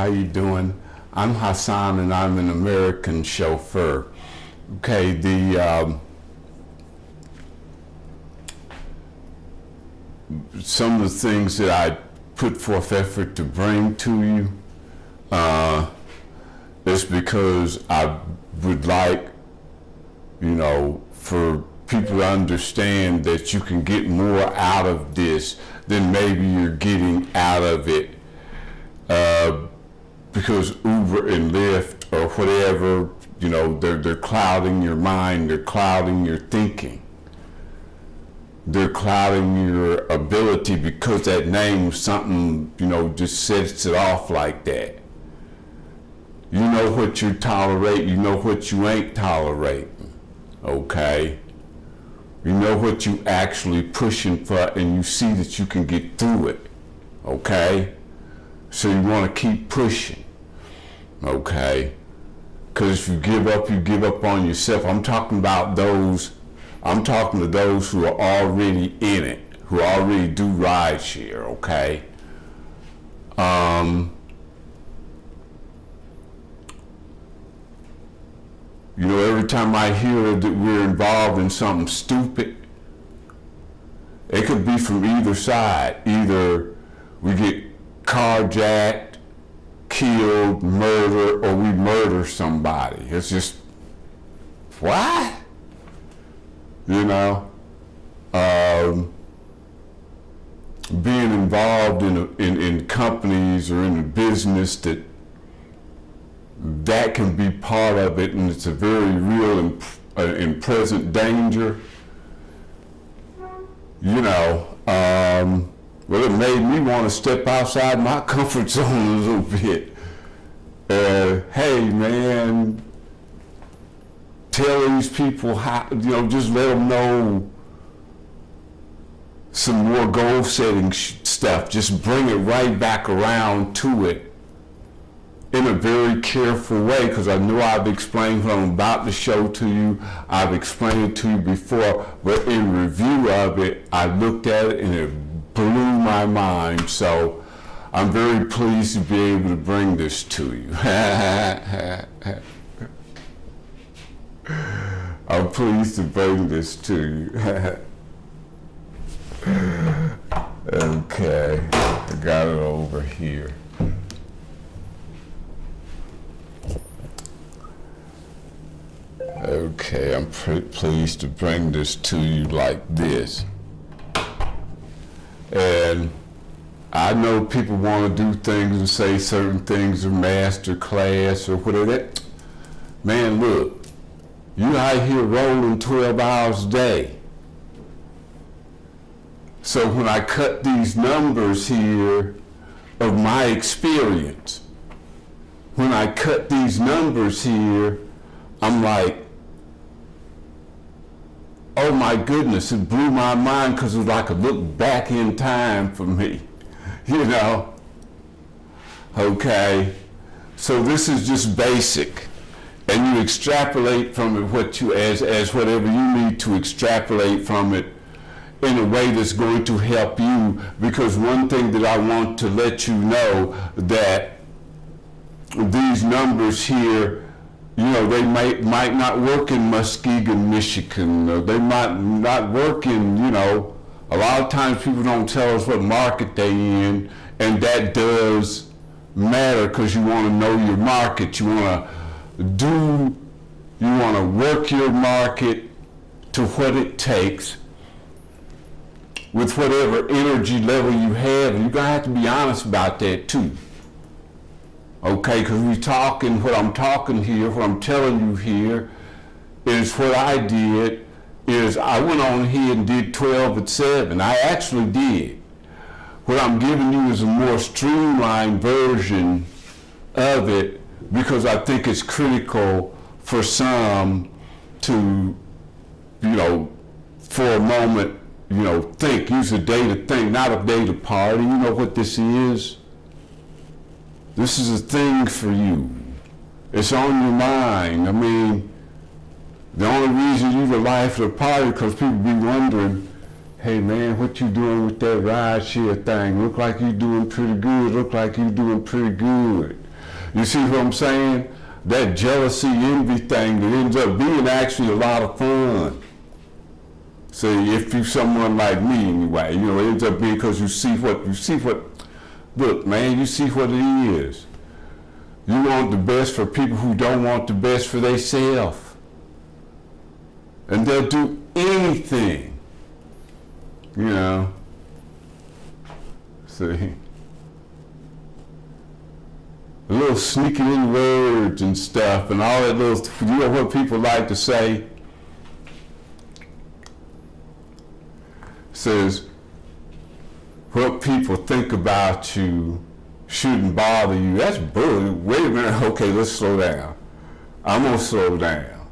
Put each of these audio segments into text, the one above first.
How you doing? I'm Hassan, and I'm an American chauffeur. Okay, some of the things that I put forth effort to bring to you is because I would like, for people to understand that you can get more out of this than maybe you're getting out of it. Because Uber and Lyft or whatever, they're clouding your mind, they're clouding your thinking. They're clouding your ability because that name, something, just sets it off like that. You know what you tolerate, you know what you ain't tolerating, okay? You know what you actually pushing for, and you see that you can get through it, okay? So you want to keep pushing, okay? Because if you give up on yourself. I'm talking to those who are already in it, who already do rideshare, okay? Every time I hear that we're involved in something stupid, it could be from either side. Either we get carjacked, killed, murdered, or we murder somebody. It's just, what? Being involved in companies or in a business that can be part of it, and it's a very real and present danger. Well, it made me want to step outside my comfort zone a little bit. Hey, man, tell these people how, just let them know some more goal setting stuff. Just bring it right back around to it in a very careful way, because I know I've explained what I'm about to show to you. I've explained it to you before, but in review of it, I looked at it and it blew my mind. So I'm very pleased to be able to bring this to you. I'm pleased to bring this to you. Okay, I got it over here. Okay, I'm pleased to bring this to you like this. And I know people want to do things and say certain things are master class or whatever. Man, look, you out here rolling 12 hours a day. So when I cut these numbers here of my experience, when I cut these numbers here, I'm like, oh my goodness, it blew my mind, because it was like a look back in time for me, Okay, so this is just basic, and you extrapolate from it as whatever you need to extrapolate from it in a way that's going to help you. Because one thing that I want to let you know, that these numbers here, they might not work in Muskegon, Michigan. Or they might not work in, a lot of times people don't tell us what market they in, and that does matter, because you want to know your market. You want to work your market to what it takes with whatever energy level you have, and you're going to have to be honest about that too. Okay, because what I'm telling you here is what I did is I went on here and did 12 at 7. I actually did. What I'm giving you is a more streamlined version of it, because I think it's critical for some to, for a moment, think, use a day to think, not a day to party. You know what this is? This is a thing for you. It's on your mind. I mean, the only reason you're the life of the party because people be wondering, hey man, what you doing with that rideshare thing? Look like you doing pretty good. Look like you doing pretty good. You see what I'm saying? That jealousy, envy thing that ends up being actually a lot of fun. See, if you're someone like me anyway, it ends up being because you see what, look, man, you see what it is. You want the best for people who don't want the best for themselves. And they'll do anything, See? A little sneaking in words and stuff and all that little, what people like to say. Says, what people think about you shouldn't bother you. That's bull. Wait a minute, okay, let's slow down. I'm gonna slow down.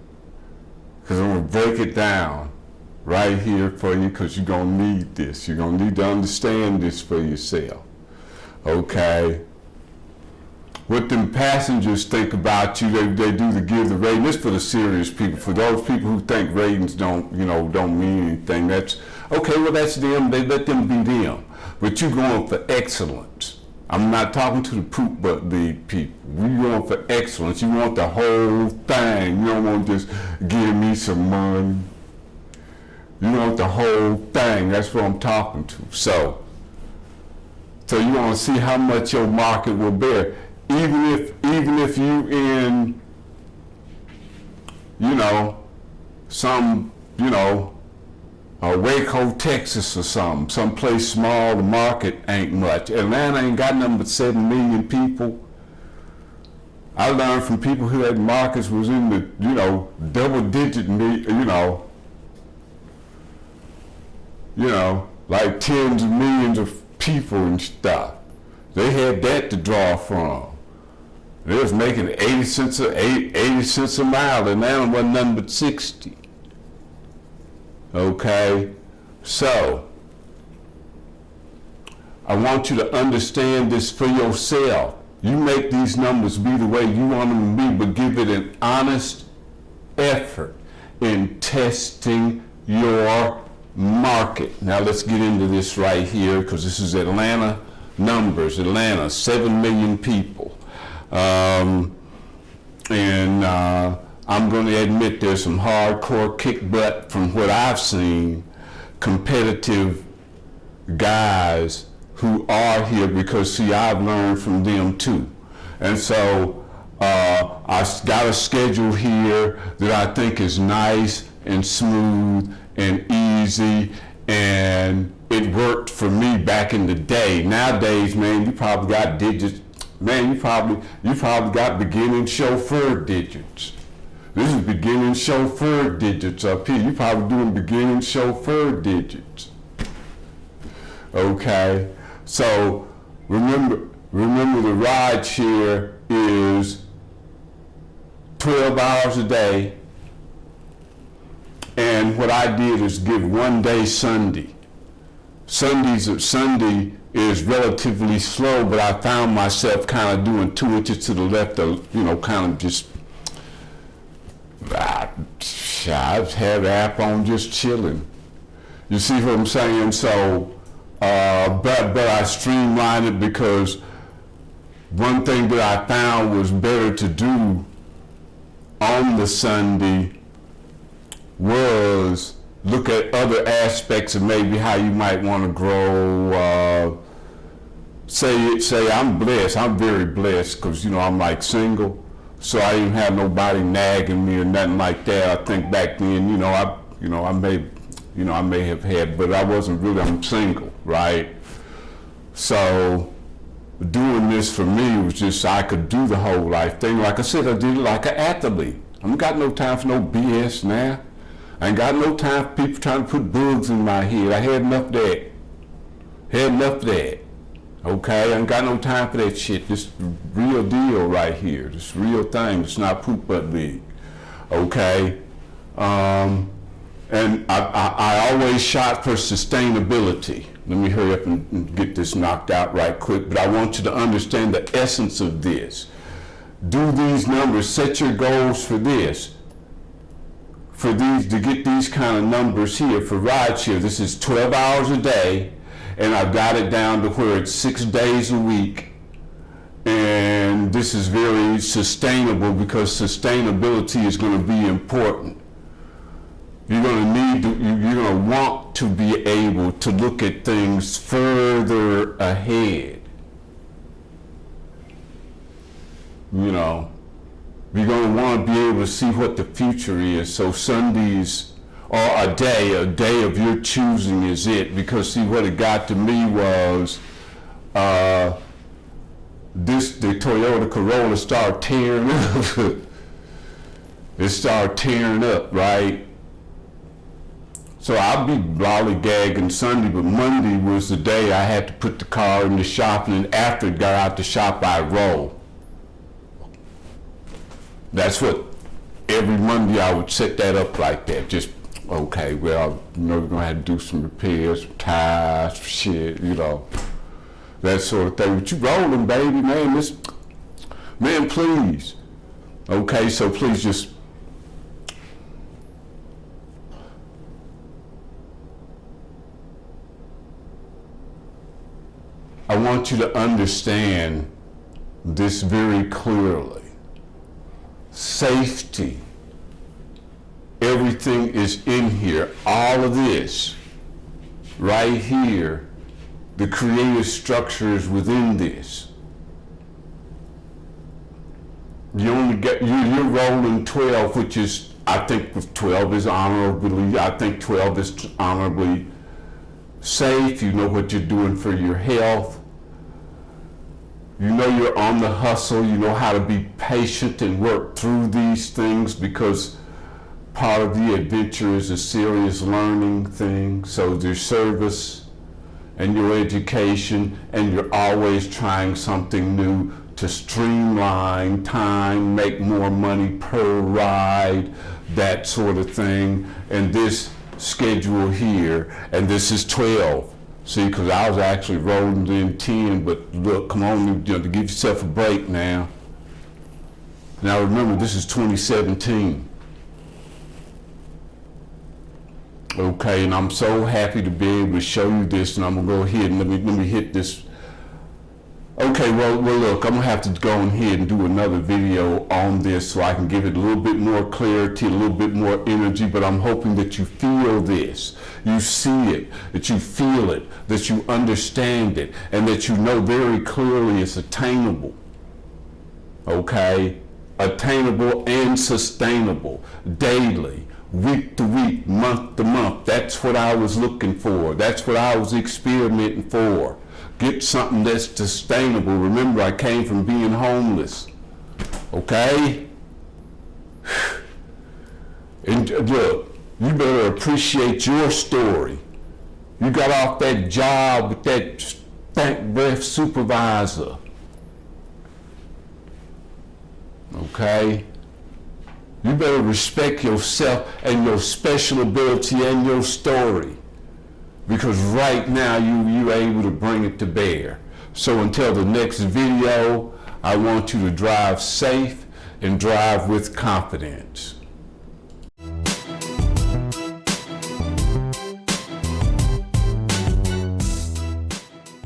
Because I'm gonna break it down right here for you because you're gonna need this. You're gonna need to understand this for yourself. Okay? What them passengers think about you, they do to give the rating. This for the serious people. For those people who think ratings don't mean anything, that's okay, well that's them, they let them be them. But you're going for excellence. I'm not talking to the poop butt big people. We're going for excellence. You want the whole thing. You don't want to just give me some money. You want the whole thing. That's what I'm talking to. So you want to see how much your market will bear. Even if you in, some, Waco, Texas or something, someplace small, the market ain't much. Atlanta ain't got nothing but 7 million people. I learned from people who had markets was in the, double digit, like tens of millions of people and stuff. They had that to draw from. They was making 80 cents a mile. Atlanta wasn't nothing but 60. Okay, so I want you to understand this for yourself. You make these numbers be the way you want them to be, but give it an honest effort in testing your market. Now let's get into this right here because this is Atlanta numbers. Atlanta, 7 million people. I'm going to admit there's some hardcore kick butt from what I've seen, competitive guys who are here because, see, I've learned from them too. And so I got a schedule here that I think is nice and smooth and easy, and it worked for me back in the day. Nowadays, man, you probably got digits. Man, you probably got beginning chauffeur digits. This is beginning chauffeur digits up here. You probably doing beginning chauffeur digits. Okay, so remember the ride share is 12 hours a day, and what I did is give 1 day Sunday. Sunday is relatively slow, but I found myself kind of doing 2 inches to the left of, kind of just, I had the app on just chilling. You see what I'm saying? So, but I streamlined it because one thing that I found was better to do on the Sunday was look at other aspects of maybe how you might want to grow. Say I'm blessed. I'm very blessed because I'm like single, so I didn't have nobody nagging me or nothing like that. I think back then, I may have had, but I wasn't really. I'm single, right? So doing this for me was just I could do the whole life thing. Like I said, I did it like an athlete. I ain't got no time for no BS now. I ain't got no time for people trying to put bugs in my head. I had enough of that. Okay, I ain't got no time for that shit. This real deal right here. This real thing. It's not poop butt big. Okay? And I always shot for sustainability. Let me hurry up and get this knocked out right quick. But I want you to understand the essence of this. Do these numbers. Set your goals for this. For these, to get these kind of numbers here for rideshare. This is 12 hours a day, and I've got it down to where it's 6 days a week, And this is very sustainable because sustainability is going to be important. You're going to need to, you're going to want to be able to look at things further ahead. You know, you're going to want to be able to see what the future is. So Sundays, or a day of your choosing is it. Because see, what it got to me was, the Toyota Corolla started tearing up. It started tearing up, right? So I'll be lollygagging Sunday, but Monday was the day I had to put the car in the shop, and then after it got out the shop, I roll. That's what, every Monday I would set that up like that. Just, okay, well, you know, we're gonna have to do some repairs, some tires, some shit, you know, that sort of thing. But you rolling, baby, man, man, please. Okay, so please just, I want you to understand this very clearly. Safety, everything is in here. All of this, right here, the creative structure is within this. You only get, you're rolling 12, which is, I think 12 is honorably, I think 12 is honorably safe. You know what you're doing for your health. You know you're on the hustle. You know how to be patient and work through these things, because part of the adventure is a serious learning thing. So there's service and your education, and you're always trying something new to streamline time, make more money per ride, that sort of thing. And this schedule here, and this is 12. See, because I was actually rolling in 10, but look, come on, you know, to give yourself a break now. Now remember, this is 2017. Okay, and I'm so happy to be able to show you this, and I'm gonna go ahead and let me hit this. Okay, well look, I'm gonna have to go ahead and do another video on this so I can give it a little bit more clarity, a little bit more energy, but I'm hoping that you feel this, you see it, that you feel it, that you understand it, and that you know very clearly it's attainable. Okay? Attainable and sustainable, daily, week to week, month to month. That's what I was looking for. That's what I was experimenting for. Get something that's sustainable. Remember, I came from being homeless. Okay? And look, you better appreciate your story. You got off that job with that stank breath supervisor. Okay? You better respect yourself and your special ability and your story. Because right now you're able to bring it to bear. So until the next video, I want you to drive safe and drive with confidence.